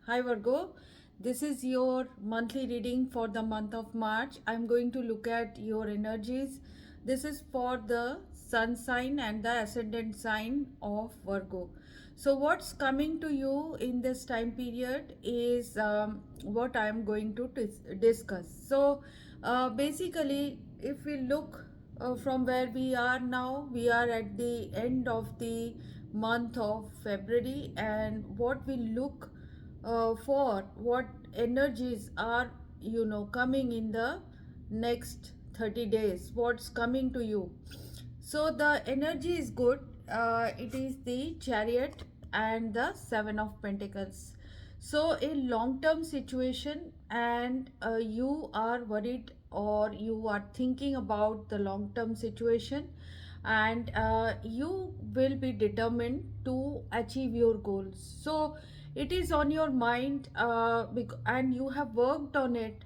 Hi Virgo, this is your monthly reading for the month of March. I'm going to look at your energies. This is for the sun sign and the ascendant sign of Virgo. So, what's coming to you in this time period is what I'm going to discuss. So, basically, if we look from where we are now, we are at the end of the month of February, and what we look for what energies are coming in the next 30 days, what's coming to you. So the energy is good. It is the chariot and the seven of pentacles. So a long term situation, and you are worried or you are thinking about the long term situation, and you will be determined to achieve your goals. So it is on your mind, and you have worked on it.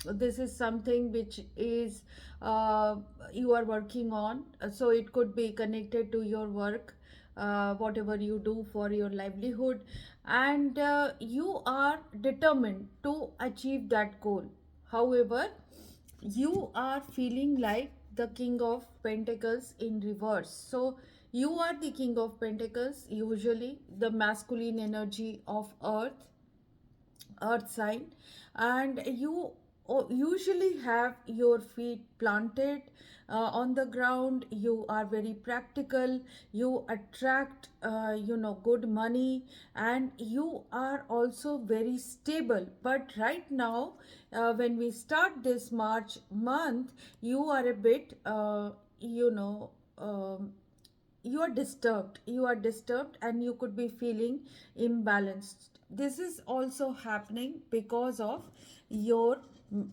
This is something which is you are working on. So it could be connected to your work, whatever you do for your livelihood, and you are determined to achieve that goal. However, you are feeling like the king of pentacles in reverse. So you are the king of pentacles, usually the masculine energy of earth sign, and you usually have your feet planted on the ground. You are very practical. You attract good money, and you are also very stable. But right now, when we start this March month, you are a bit you are disturbed and you could be feeling imbalanced. This is also happening because of your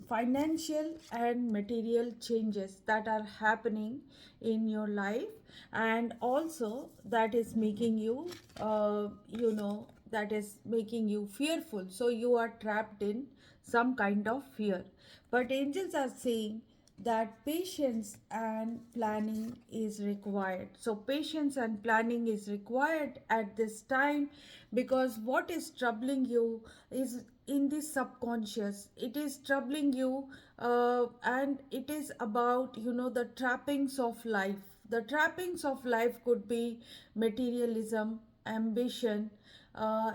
financial and material changes that are happening in your life, and also that is making you that is making you fearful. So you are trapped in some kind of fear, but angels are saying that patience and planning is required. So patience and planning is required at this time, because what is troubling you is in the subconscious. It is troubling you, and it is about the trappings of life. The trappings of life could be materialism, ambition.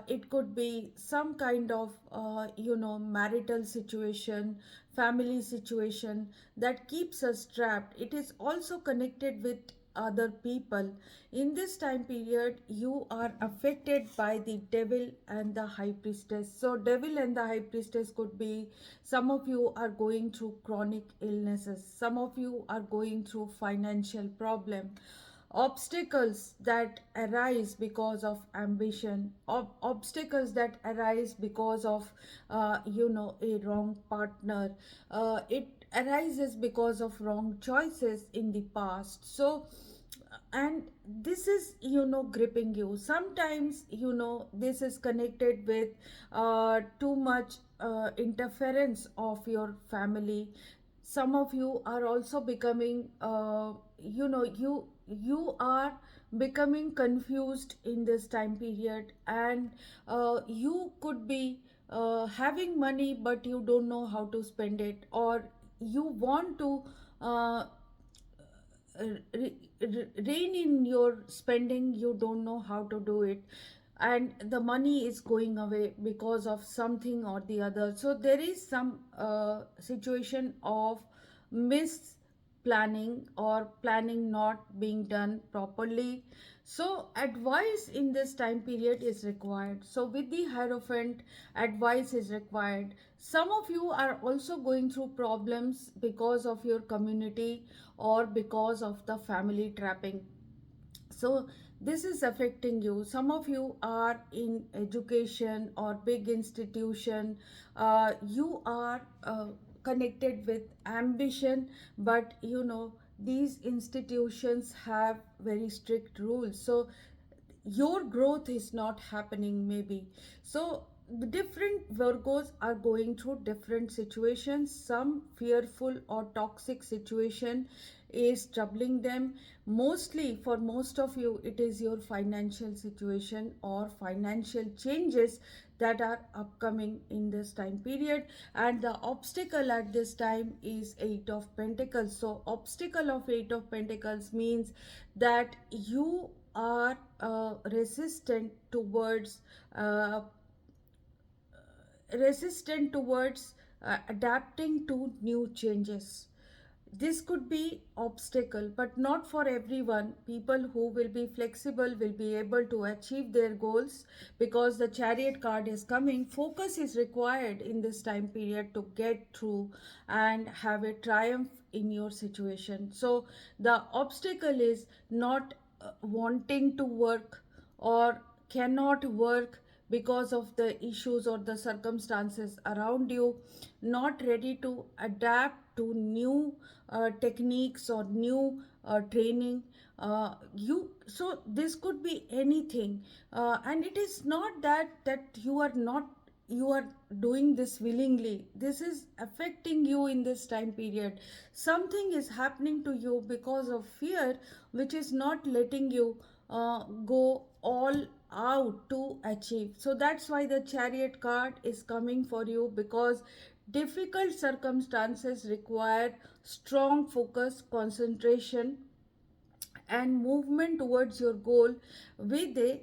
It could be some kind of marital situation, family situation that keeps us trapped. It is also connected with other people. In this time period, you are affected by the devil and the high priestess. So devil and the high priestess could be, some of you are going through chronic illnesses, some of you are going through financial problem, obstacles that arise because of ambition, obstacles that arise because of a wrong partner. It arises because of wrong choices in the past. So, and this is gripping you. Sometimes this is connected with too much interference of your family. Some of you are also becoming you are becoming confused in this time period, and you could be having money but you don't know how to spend it, or you want to uh, rein in your spending. You don't know how to do it, and the money is going away because of something or the other. So there is some situation of mis planning or planning not being done properly. So advice in this time period is required. So with the Hierophant, advice is required. Some of you are also going through problems because of your community or because of the family trapping. So this is affecting you. Some of you are in education or big institution. You are connected with ambition, but these institutions have very strict rules. So your growth is not happening maybe. So the different Virgos are going through different situations, some fearful or toxic situation is troubling them. Mostly, for most of you, it is your financial situation or financial changes that are upcoming in this time period. And the obstacle at this time is Eight of Pentacles. So obstacle of Eight of Pentacles means that you are uh, resistant towards adapting to new changes. This could be obstacle, but not for everyone. People who will be flexible will be able to achieve their goals, because the Chariot card is coming. Focus is required in this time period to get through and have a triumph in your situation. So the obstacle is not wanting to work, or cannot work because of the issues or the circumstances around you, not ready to adapt to new techniques or new training. You So this could be anything, and it is not that you are doing this willingly. This is affecting you in this time period. Something is happening to you because of fear, which is not letting you go all out to achieve. So that's why the Chariot card is coming for you, because difficult circumstances require strong focus, concentration, and movement towards your goal with a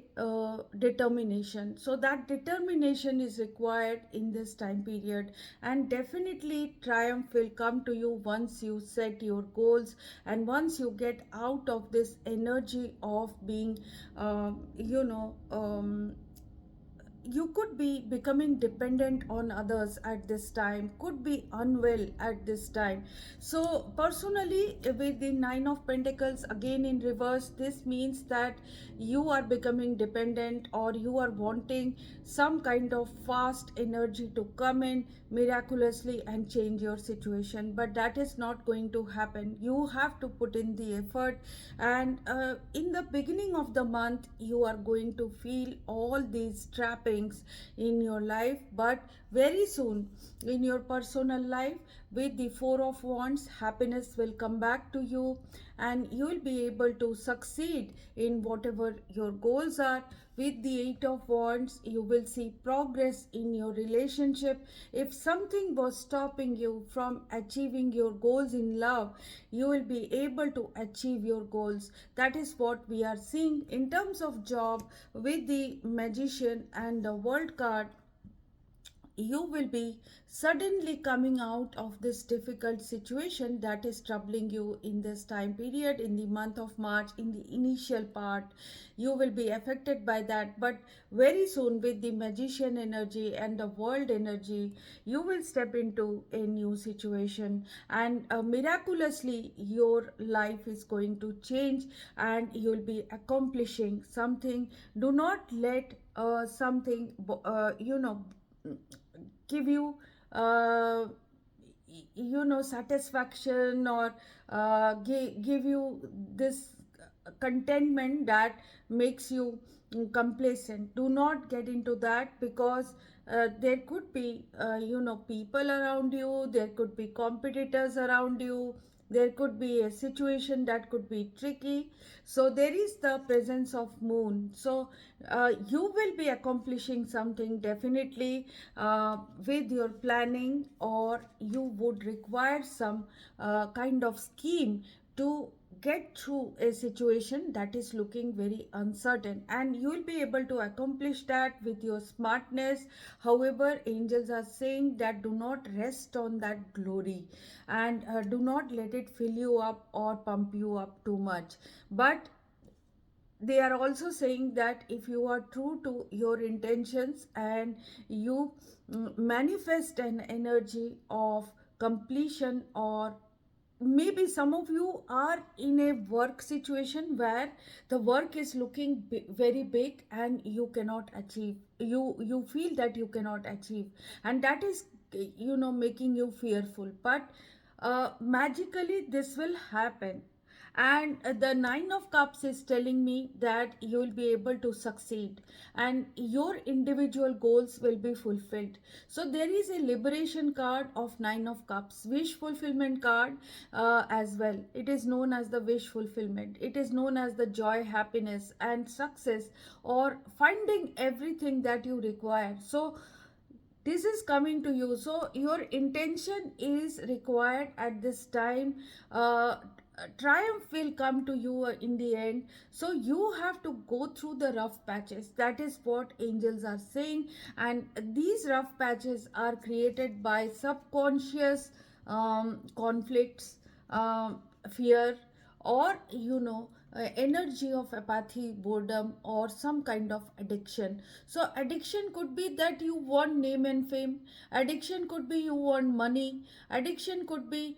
determination. So that determination is required in this time period, and definitely triumph will come to you once you set your goals, and once you get out of this energy of being you could be becoming dependent on others at this time, could be unwell at this time. So personally, with the Nine of Pentacles again in reverse, this means that you are becoming dependent, or you are wanting some kind of fast energy to come in miraculously and change your situation, but that is not going to happen. You have to put in the effort, and in the beginning of the month you are going to feel all these trappings in your life, but very soon in your personal life, with the Four of Wands, happiness will come back to you, and you will be able to succeed in whatever your goals are. With the Eight of Wands, you will see progress in your relationship. If something was stopping you from achieving your goals in love, you will be able to achieve your goals. That is what we are seeing in terms of job. With the Magician and the World card, you will be suddenly coming out of this difficult situation that is troubling you in this time period, in the month of March. In the initial part, you will be affected by that, but very soon, with the Magician energy and the World energy, you will step into a new situation, and miraculously your life is going to change, and you will be accomplishing something. Do not let something give you uh, satisfaction, or give you this contentment that makes you complacent. Do not get into that, because there could be people around you, there could be competitors around you, there could be a situation that could be tricky. So there is the presence of moon. So you will be accomplishing something definitely with your planning, or you would require some kind of scheme to get through a situation that is looking very uncertain, and you will be able to accomplish that with your smartness. However, angels are saying that do not rest on that glory, and do not let it fill you up or pump you up too much. But they are also saying that if you are true to your intentions, and you manifest an energy of completion, or maybe some of you are in a work situation where the work is looking very big, and you cannot achieve, you feel that you cannot achieve, and that is making you fearful. But magically this will happen, And the Nine of Cups is telling me that you will be able to succeed and your individual goals will be fulfilled. So there is a liberation card of Nine of Cups, wish fulfillment card as well. It is known as the wish fulfillment. It is known as the joy, happiness, and success, or finding everything that you require. So this is coming to you, so your intention is required at this time. Triumph will come to you in the end, so you have to go through the rough patches. That is what angels are saying, and these rough patches are created by subconscious conflicts, fear, or energy of apathy, boredom, or some kind of addiction. So addiction could be that you want name and fame. Addiction could be you want money. Addiction could be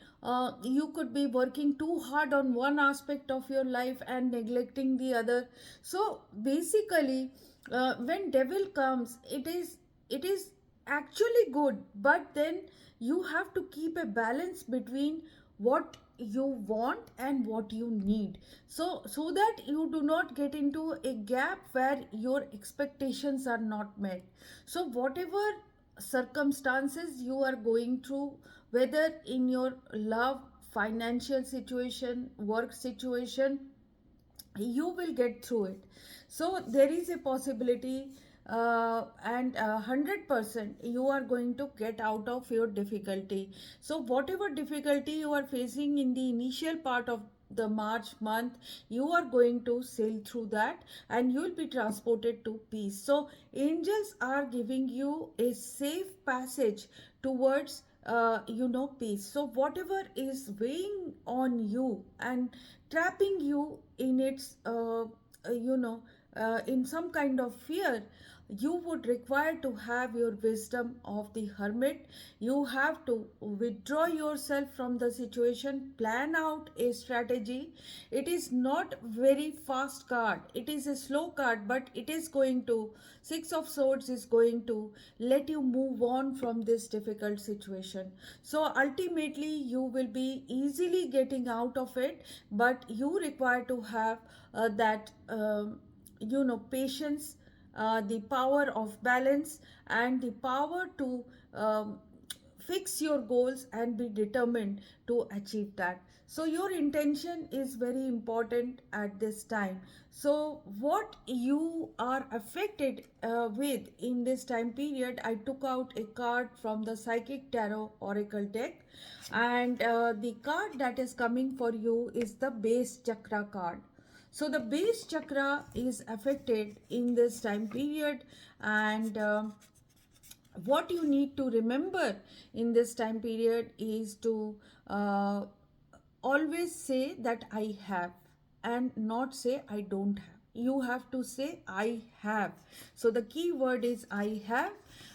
you could be working too hard on one aspect of your life and neglecting the other. So basically, when devil comes, it is actually good, but then you have to keep a balance between what you want and what you need, so that you do not get into a gap where your expectations are not met. So whatever circumstances you are going through, whether in your love, financial situation, work situation, you will get through it. So there is a possibility, and 100% you are going to get out of your difficulty. So whatever difficulty you are facing in the initial part of the March month, you are going to sail through that and you will be transported to peace. So angels are giving you a safe passage towards peace. So whatever is weighing on you and trapping you in its in some kind of fear, you would require to have your wisdom of the hermit. You have to withdraw yourself from the situation, plan out a strategy. It is not very fast card, it is a slow card, but it is going to, Six of Swords is going to let you move on from this difficult situation. So ultimately you will be easily getting out of it, but you require to have that patience, the power of balance, and the power to fix your goals and be determined to achieve that. So your intention is very important at this time. So what you are affected with in this time period, I took out a card from the Psychic Tarot Oracle deck, and the card that is coming for you is the Base Chakra card. So the base chakra is affected in this time period, and what you need to remember in this time period is to uh, always say that I have and not say I don't have. You have to say I have. So the key word is I have,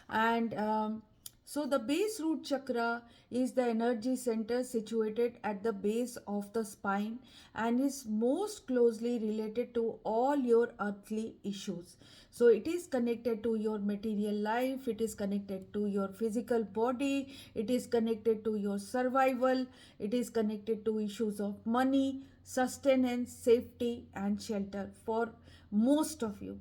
and so the base root chakra is the energy center situated at the base of the spine and is most closely related to all your earthly issues. So it is connected to your material life, it is connected to your physical body, it is connected to your survival, it is connected to issues of money, sustenance, safety, and shelter for most of you.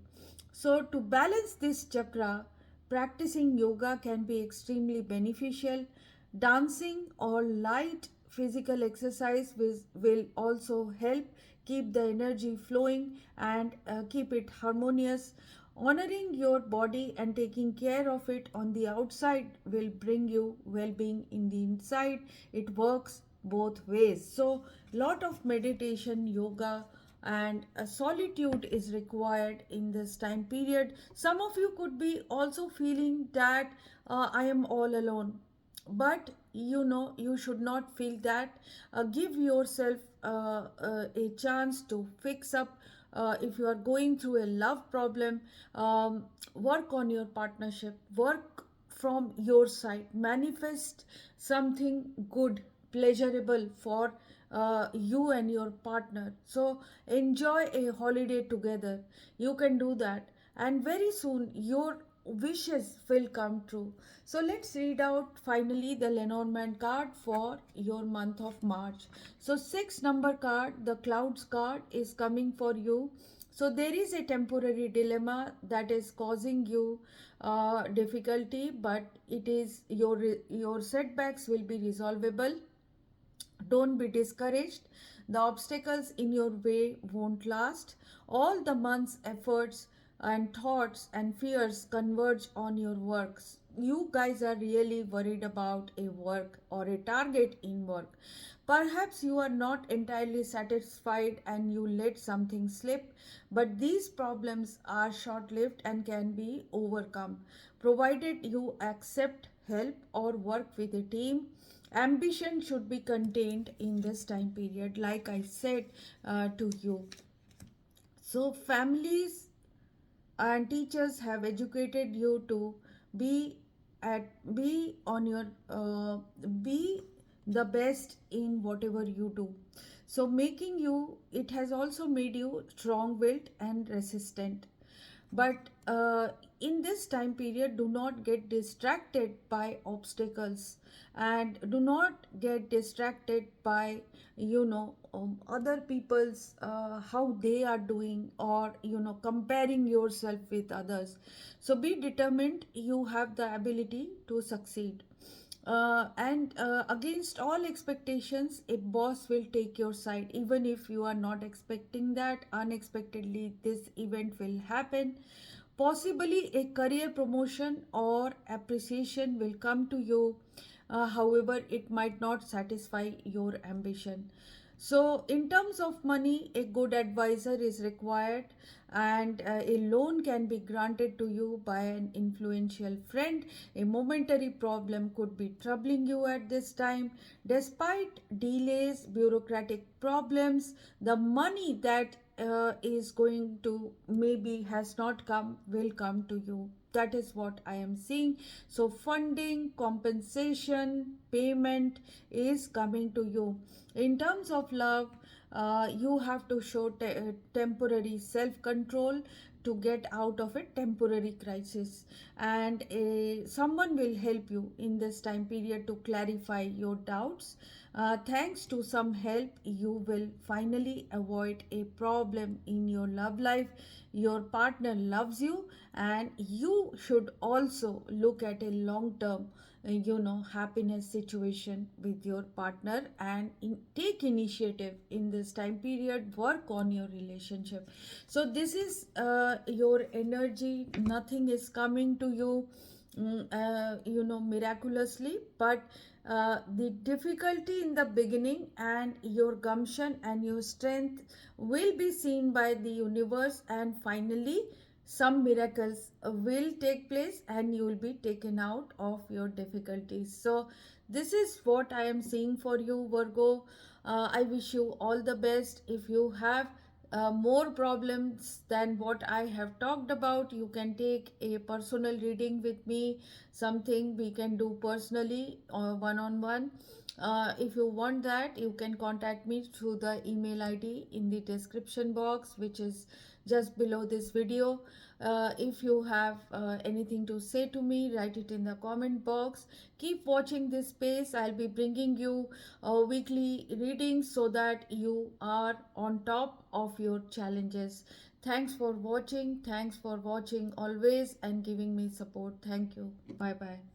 So to balance this chakra, practicing yoga can be extremely beneficial. Dancing or light physical exercise will also help keep the energy flowing and keep it harmonious. Honoring your body and taking care of it on the outside will bring you well-being in the inside. It works both ways. So lot of meditation, yoga, and solitude is required in this time period. Some of you could be also feeling that I am all alone, but you should not feel that. Give yourself a chance to fix up. If you are going through a love problem, work on your partnership, work from your side, manifest something good, pleasurable for you and your partner. So enjoy a holiday together. You can do that, and very soon your wishes will come true. So let's read out finally the Lenormand card for your month of March. So 6 number card, the clouds card, is coming for you. So there is a temporary dilemma that is causing you difficulty, but it is your setbacks will be resolvable. Don't be discouraged. The obstacles in your way won't last. All the month's efforts and thoughts and fears converge on your works. You guys are really worried about a work or a target in work. Perhaps you are not entirely satisfied and you let something slip, but these problems are short lived and can be overcome, provided you accept help or work with a team. Ambition should be contained in this time period, like I said to you. So, families and teachers have educated you to be be on your be the best in whatever you do. So making you, it has also made you strong willed and resistant. But in this time period, do not get distracted by obstacles, and do not get distracted by other people's how they are doing, or comparing yourself with others. So be determined, you have the ability to succeed. And against all expectations, a boss will take your side. Even if you are not expecting that, unexpectedly this event will happen. Possibly a career promotion or appreciation will come to you. However, it might not satisfy your ambition. So, in terms of money, a good advisor is required, and a loan can be granted to you by an influential friend. A momentary problem could be troubling you at this time. Despite delays, bureaucratic problems, the money that is going to maybe has not come will come to you. That is what I am seeing. So funding, compensation, payment is coming to you. In terms of love, you have to show temporary self control to get out of a temporary crisis, and someone will help you in this time period to clarify your doubts. Thanks to some help, you will finally avoid a problem in your love life. Your partner loves you, and you should also look at a long term happiness situation with your partner, and take initiative in this time period. Work on your relationship. So this is your energy. Nothing is coming to you miraculously, but the difficulty in the beginning and your gumption and your strength will be seen by the universe, and finally some miracles will take place and you will be taken out of your difficulties. So this is what I am seeing for you, Virgo. I wish you all the best. If you have more problems than what I have talked about, you can take a personal reading with me, something we can do personally or one on one. If you want that, you can contact me through the email ID in the description box, which is just below this video. If you have anything to say to me, write it in the comment box. Keep watching this space. I'll be bringing you weekly readings so that you are on top of your challenges. Thanks for watching. Thanks for watching always and giving me support. Thank you. Bye bye.